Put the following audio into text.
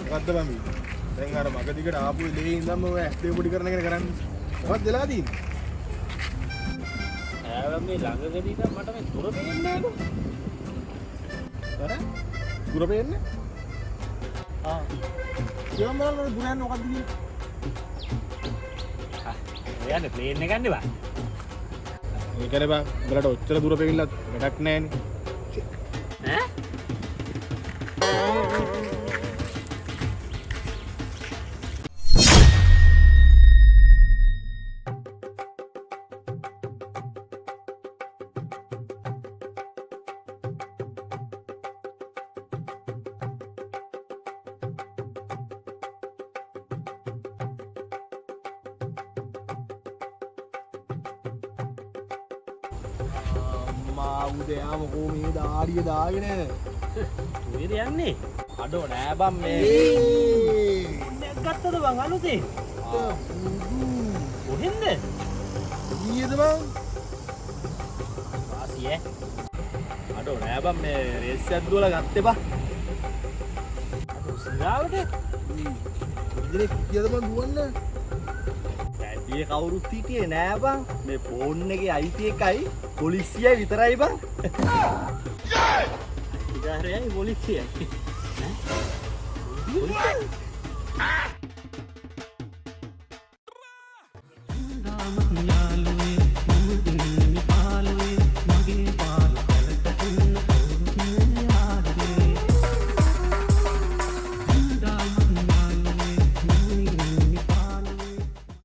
මොකද්ද බම්බි? දැන් අර මග දිගට ආපු ඉලේ ඉඳන්ම ඔය ඇස්තේ පොඩි කරන එක කරන්නේ. මොකක්ද වෙලා තියෙන්නේ? ඈ මේ ළඟකදී ඉතින් මට මේ දුර පේන්නේ නෑලු. අර දුර පේන්නේ? ආ. කියන්න බලන්න දුර යන්නේ මොකද්ද කියන්නේ? ඔයන්නේ ප්ලේන් එක ගන්න බා. මේ කරේ බං උඹලට ඔච්චර දුර පෙවිල්ලත් වැඩක් නෑනේ. ඈ? උදයාම කෝ මේ දාඩිය දාගෙන කොහෙද යන්නේ? අඩෝ නෑ බම් මේ දැන් ගත්තද බං අලුතේ? කොහෙන්ද? ඊයේද බං වාසිය ඈ. අඩෝ නෑ බම් මේ රේස් එකක් දුවලා ගත්තේ බං අද සිරාවට ඉතින් කීයද බං දුවන්නේ ඇයි කවුරුත් හිටියේ නෑ බං මේ ෆෝන් එකේ අයිති එකයි පොලිසියයි විතරයි බං ඉදාරයයි පොලිසියයි ඈ